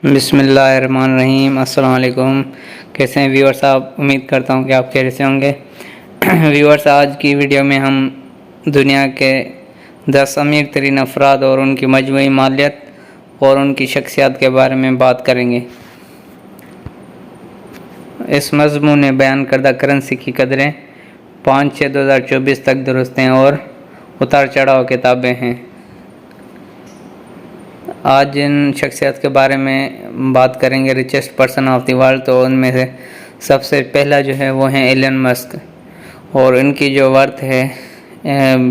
बिस्मिल्लाहिर्रहमानिर्रहीम। अस्सलाम वालेकुम। कैसे हैं व्यूअर्स आप? उम्मीद करता हूं कि आप कैसे होंगे। व्यूअर्स, आज की वीडियो में हम दुनिया के 10 अमीर तरीन अफराद और उनकी मजमूई मालियत और उनकी शख्सियत के बारे में बात करेंगे। इस मज़मून में बयान करदा करेंसी की कदरें 5/6/2024 तक दुरुस्त हैं और उतार चढ़ाव किताबें हैं। आज जिन शख्सियत के बारे में बात करेंगे, richest person of the world, तो उनमें से सबसे पहला जो है वो है एलन मस्क, और इनकी जो वर्थ है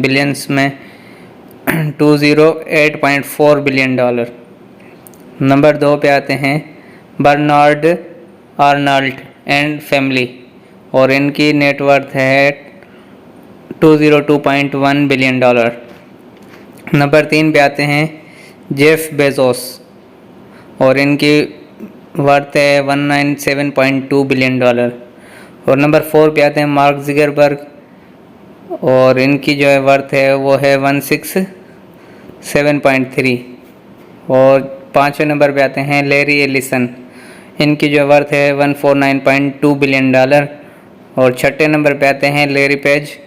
बिलियंस में 208.4 बिलियन डॉलर। नंबर 2 पे आते हैं बर्नार्ड आर्नल्ट एंड फैमिली, और इनकी नेटवर्थ है 202.1 बिलियन डॉलर। नंबर 3 पे आते हैं जेफ बेजोस, और इनकी वर्थ है 197.2 बिलियन डॉलर। और नंबर 4 पे आते हैं मार्क ज़ुकरबर्ग, और इनकी जो है वर्थ है वो है 167.3। और 5वें नंबर पे आते हैं लैरी एलिसन, इनकी जो वर्थ है 149.2 बिलियन डॉलर। और 6ठे नंबर पे आते हैं लैरी पेज,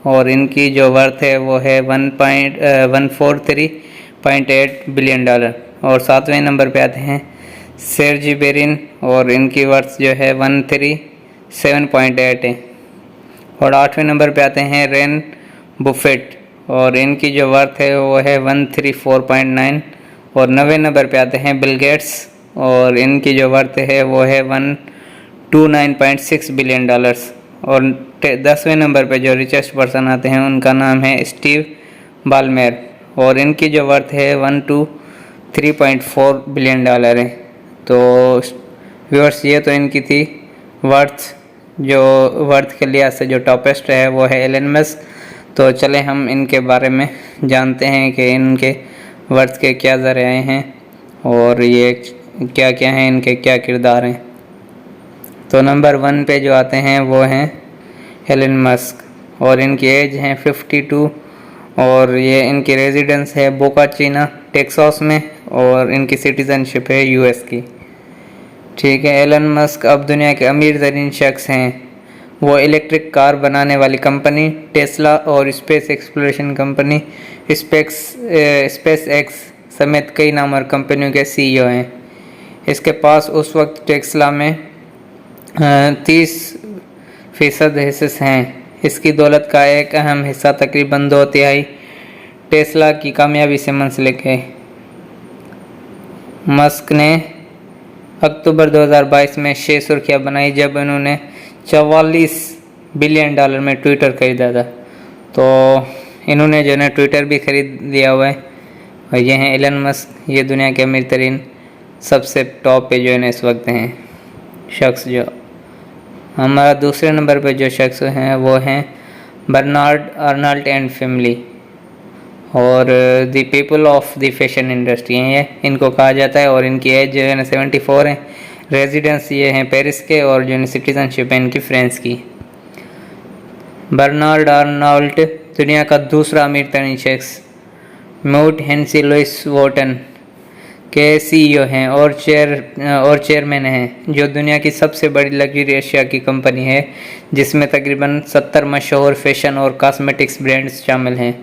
और इनकी जो वर्थ है वो है 143.8 बिलियन डॉलर। और 7वें नंबर पे आते हैं सर्जी ब्रिन, और इनकी वर्थ जो है 137.8 है। और 8वें नंबर पे आते हैं रेन बुफेट, और इनकी जो वर्थ है वो है 134.9। और 9वें नंबर पे आते हैं बिल गेट्स, और इनकी जो वर्थ है वो है 129.6 बिलियन डॉलर्स। और 10वें नंबर पे जो रिचेस्ट पर्सन आते हैं उनका नाम है स्टीव बाल्मेर, और इनकी जो वर्थ है 123.4 बिलियन डॉलर है। तो व्यूअर्स, ये तो इनकी थी वर्थ। जो वर्थ के लिहाज से जो टॉपेस्ट है वो है एलन मस्क। तो चले हम इनके बारे में जानते हैं कि इनके वर्थ के क्या ज़रिए हैं और ये क्या क्या हैं, इनके क्या किरदार हैं। तो नंबर 1 पे जो आते हैं वो हैं एलन मस्क, और इनकी एज है 52, और ये इनकी रेजिडेंस है बोका चीना टेक्सास में, और इनकी सिटीज़नशिप है यूएस की। ठीक है, एलन मस्क अब दुनिया के अमीर तरीन शख्स हैं। वो इलेक्ट्रिक कार बनाने वाली कंपनी टेस्ला और space exploration company space x समेत कई नामवर कंपनियों के सीईओ हैं। इसके पास उस वक्त टेस्ला में 30% हिस्से हैं। इसकी दौलत का एक अहम हिस्सा तकरीबन 2/3 टेस्ला की कामयाबी से मुंसलिक है। मस्क ने अक्टूबर 2022 में 6 सुर्खियां बनाई जब उन्होंने 44 बिलियन डॉलर में ट्विटर खरीदा था। तो इन्होंने जो है ट्विटर भी खरीद लिया हुआ है, और ये हैं एलन मस्क। ये दुनिया के अमीर तरीन सबसे टॉप पे जो है इस वक्त हैं शख्स। जो हमारा दूसरे नंबर पे जो शख्स हैं वो हैं बर्नार्ड आर्नल्ट एंड फैमिली, और the people of the fashion industry हैं ये इनको कहा जाता है। और इनकी एज जो है ना 74 है। रेजिडेंस ये हैं पेरिस के, और जो है सिटीजनशिप है इनकी फ्रांस की। बर्नार्ड आर्नल्ट दुनिया का दूसरा अमीर तरीन शख्स माउंट हेनसी लुइस वोटन के सीईओ हैं और चेयरमैन हैं, जो दुनिया की सबसे बड़ी लग्जरी एशिया की कंपनी है, जिसमें तकरीबन 70 मशहूर फैशन और कॉस्मेटिक्स ब्रांड्स शामिल हैं।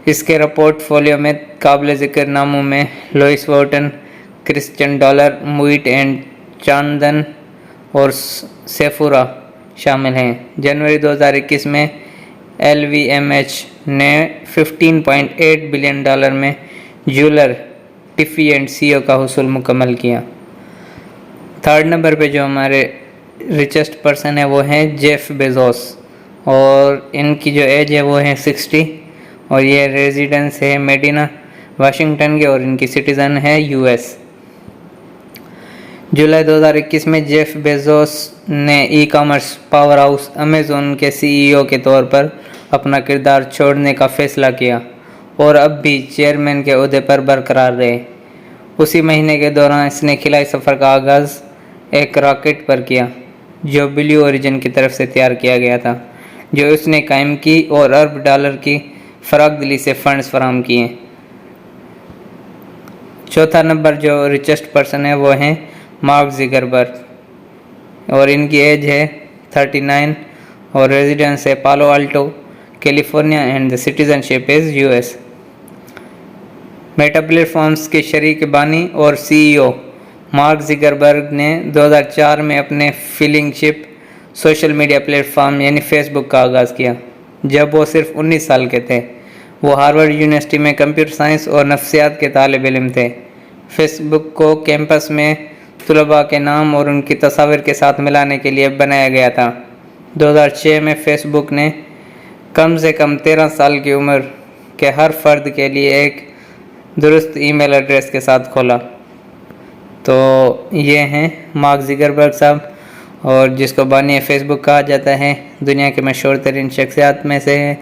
इसके पोर्टफोलियो में काबिल ज़िक्र नामों में लुइस वोटन, क्रिश्चियन डॉलर, मुइट एंड चांदन और सेफोरा शामिल हैं। जनवरी 2021 में LVMH ने 15.8 बिलियन डॉलर में ज्वेलर टिफ़ी एंड सीओ का हुसूल मुकम्मल किया। 3rd नंबर पे जो हमारे रिचेस्ट पर्सन है वो हैं जेफ बेजोस, और इनकी जो एज है वो है 60, और ये रेजिडेंस है मेडिना वाशिंगटन के, और इनकी सिटीज़न है यूएस। जुलाई 2021 में जेफ बेजोस ने ई-कॉमर्स पावर हाउस अमेज़न के सीईओ के तौर पर अपना किरदार छोड़ने का फैसला किया, और अब भी चेयरमैन के ओहदे पर बरकरार रहे। उसी महीने के दौरान इसने खिलाई सफ़र का आगाज़ एक रॉकेट पर किया, जो ब्लू ओरिजिन की तरफ से तैयार किया गया था, जो उसने कायम की और $अरब की फ़राख दिली से फंड्स फराहम किए। चौथा नंबर जो रिचेस्ट पर्सन है वो हैं मार्क ज़ुकरबर्ग और इनकी एज है 39 और रेजिडेंस है पालो Alto California and the citizenship is US. Meta platforms के शरीक बानी और सीईओ मार्क ज़ुकरबर्ग ने 2004 में अपने फ्लैगशिप सोशल मीडिया प्लेटफॉर्म यानी फेसबुक का आगाज़ किया जब वो सिर्फ 19 साल के थे। वो हार्वर्ड यूनिवर्सिटी में कंप्यूटर साइंस और नफ्सियात के तालिब इल्म थे। फेसबुक को कैंपस में तलबा के नाम और उनकी तस्वीर के साथ मिलाने के लिए बनाया गया था। 2006 में फेसबुक ने कम से कम 13 साल की उम्र के हर फर्द के लिए एक दुरुस्त ईमेल एड्रेस के साथ खोला। तो ये हैं मार्क ज़ुकरबर्ग साहब और जिसको बानी फेसबुक कहा जाता है, दुनिया के मशहूर तरीन शख्सियात में से है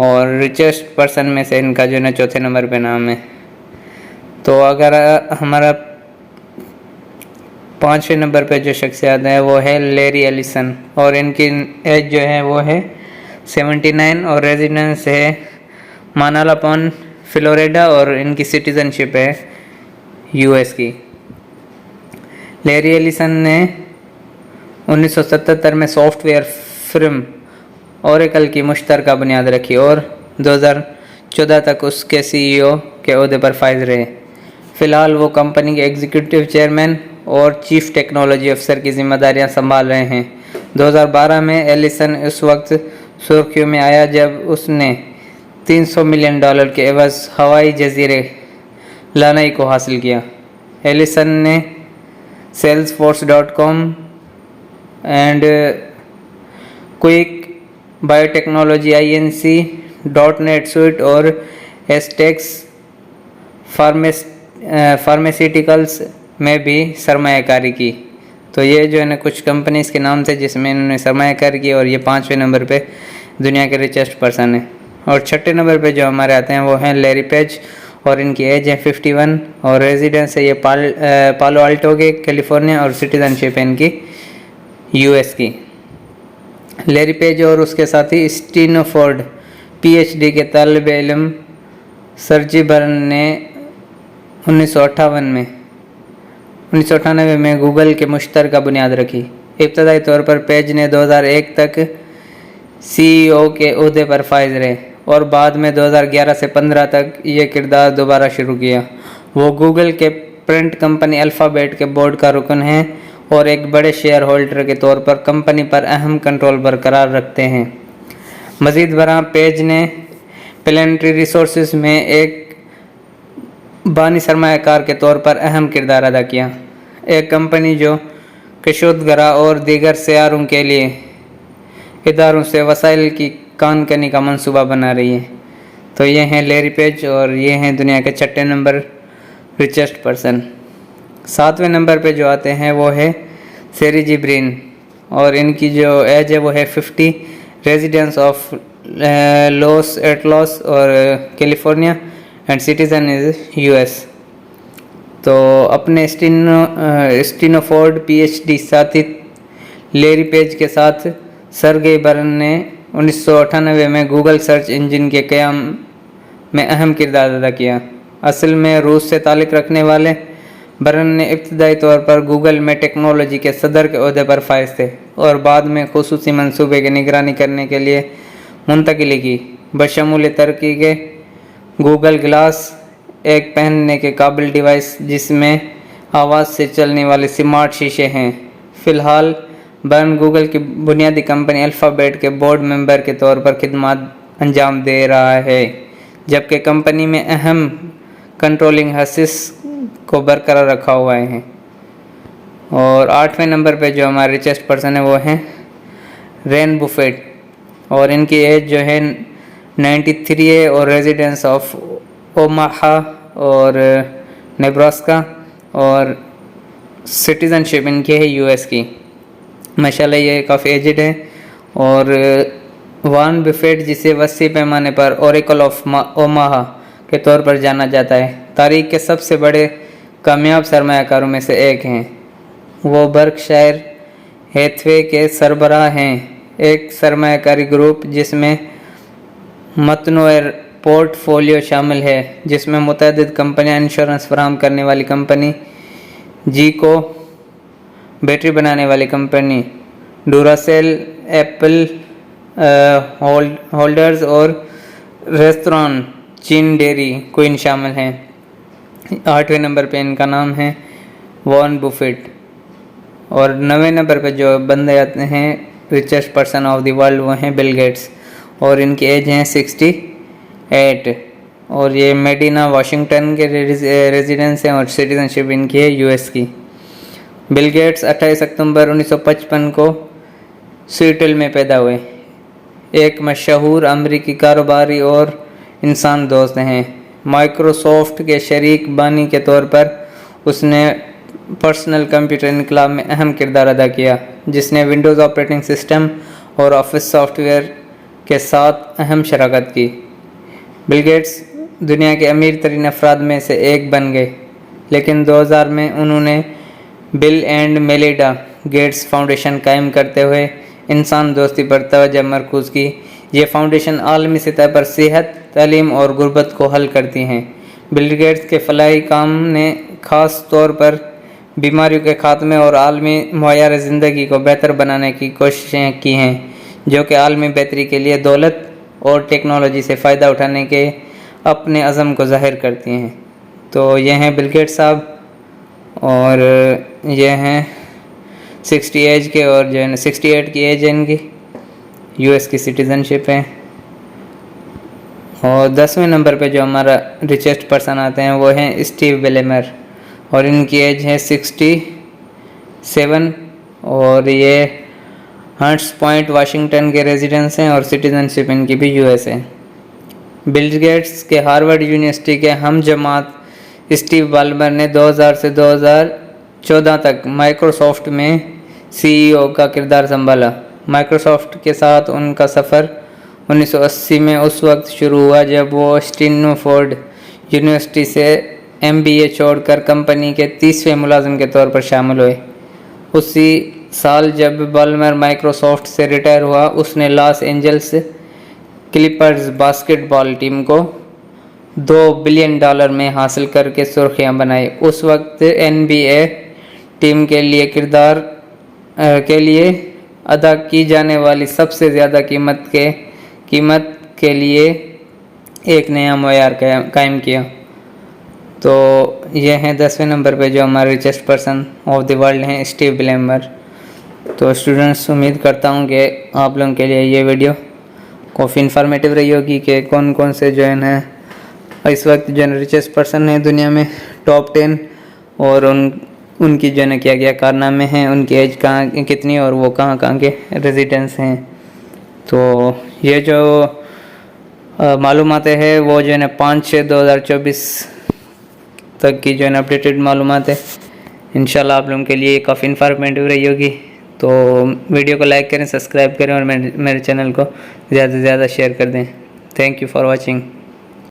और रिचेस्ट पर्सन में से इनका जो है चौथे नंबर पे नाम है। तो अगर हमारा 5वें नंबर पे जो शख्सियत है वो है लैरी एलिसन और इनकी एज जो है वो है 79 और रेजिडेंस है मानालापॉन फ्लोरिडा और इनकी सिटीजनशिप है यूएस की। लैरी एलिसन ने 1977 में सॉफ्टवेयर फर्म ओरेकल की मुश्तरका बुनियाद रखी और 2014 तक उसके सीईओ के ओहदे पर फाइज रहे। फ़िलहाल वो कंपनी के एग्जीक्यूटिव चेयरमैन और चीफ टेक्नोलॉजी अफसर की जिम्मेदारियां संभाल रहे हैं। 2012 में एलिसन उस वक्त सुर्खियों में आया जब उसने $300 मिलियन के एवज हवाई जजीरे लानाई को हासिल किया। एलिसन ने salesforce.com and quick biotechnology INC .NET suit और एस्टेक्स फार्मास्यूटिकल्स में भी सरमायाकारी की। तो ये जो है ना कुछ कंपनीज़ के नाम थे जिसमें इन्होंने सरमायाकारी की और ये 5वें नंबर पे दुनिया के रिचेस्ट पर्सन है। और छठे नंबर पे जो हमारे आते हैं वो हैं लैरी पेज और इनकी एज है 51 और रेजिडेंस है ये पालो अल्टो के कैलिफोर्निया और सिटीजनशिप है इनकी यूएस की। लैरी पेज और उसके साथी स्टीनोफोर्ड PhD के तालिब इल्म सर्जी बर्न ने 1998 में गूगल के मुश्तरका बुनियाद रखी। इब्तदाई तौर पर पेज ने 2001 तक CEO के ओहदे पर फाइज रहे और बाद में 2011 से 15 तक ये किरदार दोबारा शुरू किया। वो गूगल के प्रिंट कंपनी अल्फ़ाबेट के बोर्ड का रुकन है और एक बड़े शेयर होल्डर के तौर पर कंपनी पर अहम कंट्रोल बरकरार रखते हैं। मज़ीद बरां पेज ने प्लानिटरी रिसोर्सेज में एक बानी सरमायाकार के तौर पर अहम किरदार अदा किया। एक कंपनी जो कशोदगरा और दीगर सैयारों के लिए इदारों से वसाइल की कानकनी का मंसूबा बना रही है। तो ये हैं लैरी पेज और ये हैं दुनिया के छठे नंबर रिचेस्ट पर्सन। 7वें नंबर पे जो आते हैं वो है सेरिजी ब्रिन और इनकी जो एज है वो है 50, रेजिडेंस ऑफ लॉस एटलॉस और California and citizen is US. तो अपने स्टीनोफोर्ड PhD साथी लैरी पेज के साथ सर्गेई बर्न ने 1998 में गूगल सर्च इंजन के क़याम में अहम किरदार अदा किया। असल में रूस से ताल्लुक़ रखने वाले बर्न ने इब्तदाई तौर पर गूगल में टेक्नोलॉजी के सदर के ओहदे पर फाइज थे और बाद में खुसूसी मंसूबे की निगरानी करने के लिए मुंतकिली की, बशमूल तरक्की के गूगल ग्लास, एक पहनने के काबिल डिवाइस जिसमें आवाज़ से चलने वाले स्मार्ट शीशे हैं। फ़िलहाल बर्न गूगल की बुनियादी कंपनी अल्फ़ाबेट के बोर्ड मेंबर के तौर पर खिदमत अंजाम दे रहा है, जबकि कंपनी में अहम कंट्रोलिंग हसीस को बरकरार रखा हुआ है। और 8वें नंबर पे जो हमारे रिचेस्ट पर्सन है वो हैं रेन बुफेट और इनकी एज जो है 93 है और रेजिडेंस ऑफ ओमाहा और नेब्रास्का और सिटीज़नशिप इनकी है यूएस की। माशाल्लाह ये काफ़ी एजड है। और वार्न बफेट जिसे वसी पैमाने पर ओरेकल ऑफ ओमाहा के तौर पर जाना जाता है, तारीख के सबसे बड़े कामयाब सरमायाकारों में से एक हैं। वो बर्कशायर हैथवे के सरबराह हैं, एक सरमायाकारी ग्रुप जिसमें मतनोए पोर्टफोलियो शामिल है जिसमें मुतअद्दिद कंपनियां, इंश्योरेंस फराहम करने वाली कंपनी, जीको बैटरी बनाने वाली कंपनी, डूरासेल, एप्पल होल्डर्स और रेस्तरां चीन डेयरी क्वीन शामिल हैं। 8वें नंबर पे इनका नाम है वॉरेन बफेट। और 9वें नंबर पे जो बंदे आते हैं richest person of the world वो हैं बिल गेट्स और इनकी एज है 68 और ये मेडिना वाशिंगटन के रेजिडेंस हैं और सिटीजनशिप इनकी है यूएस की। बिल गेट्स 28 अक्टूबर 1955 को सीएटल में पैदा हुए। एक मशहूर अमेरिकी कारोबारी और इंसान दोस्त हैं। माइक्रोसॉफ्ट के शरीक बानी के तौर पर उसने पर्सनल कंप्यूटर इनकलाब में अहम किरदार अदा किया, जिसने विंडोज़ ऑपरेटिंग सिस्टम और ऑफिस सॉफ्टवेयर के साथ अहम शराकत की। बिल गेट्स दुनिया के अमीर तरीन अफराद में से एक बन गए, लेकिन 2000 में उन्होंने bill and Melinda Gates foundation कायम करते हुए इंसान दोस्ती पर तवज्जो मरकूज़ की। ये फाउंडेशन आलमी सतह पर सेहत, तालीम और गुर्बत को हल करती हैं। बिल गेट्स के फलाही काम ने ख़ास तौर पर बीमारियों के खात्मे और आलमी मयार ज़िंदगी को बेहतर बनाने की कोशिशें की हैं, जो कि आलमी बेहतरी के लिए दौलत और टेक्नोलॉजी से फ़ायदा उठाने के अपने अज़म को ज़ाहिर करती हैं। तो ये हैं बिल गेट्स साहब और ये हैं 60 एज के और जो है 68 की एज है इनकी, यूएस की सिटीज़नशिप है। और 10वें नंबर पे जो हमारा रिचेस्ट पर्सन आते हैं वो हैं स्टीव बेलेमर और इनकी एज है 67 और ये हंट्स पॉइंट वाशिंगटन के रेजिडेंस हैं और सिटीज़नशिप इनकी भी यूएस है। बिल गेट्स के हार्वर्ड यूनिवर्सिटी के हम जमात स्टीव बाल्मर ने 2000 से 2014 तक माइक्रोसॉफ्ट में सीईओ का किरदार संभाला। माइक्रोसॉफ्ट के साथ उनका सफ़र 1980 में उस वक्त शुरू हुआ जब वो स्टैनफोर्ड यूनिवर्सिटी से MBA छोड़कर कंपनी के 30वें मुलाजिम के तौर पर शामिल हुए। उसी साल जब बाल्मर माइक्रोसॉफ्ट से रिटायर हुआ, उसने Los Angeles Clippers basketball team को $2 बिलियन में हासिल करके सुर्खियां बनाई। उस वक्त NBA टीम के लिए अदा की जाने वाली सबसे ज़्यादा कीमत के लिए एक नया मयार कायम किया। तो ये हैं 10वें नंबर पे जो हमारे richest person of the world हैं स्टीव बेलेमर। तो स्टूडेंट्स, उम्मीद करता हूँ कि आप लोगों के लिए ये वीडियो काफ़ी इन्फॉर्मेटिव रही होगी कि कौन कौन से जो है इस वक्त जो रिचेस्ट पर्सन है दुनिया में टॉप 10 और उनकी जो है क्या कारनामे हैं, उनकी एज कहाँ कितनी और वो कहाँ के रेजिडेंस हैं। तो ये जो मालूमातें हैं वो जो है 5/6/2024 तक की जो है अपडेटेड मालूमात है। इंशाल्लाह आप लोगों के लिए काफ़ी इन्फॉर्मेटिव रही होगी। तो वीडियो को लाइक करें, सब्सक्राइब करें और मेरे चैनल को ज़्यादा से ज़्यादा शेयर कर दें। Thank you for watching.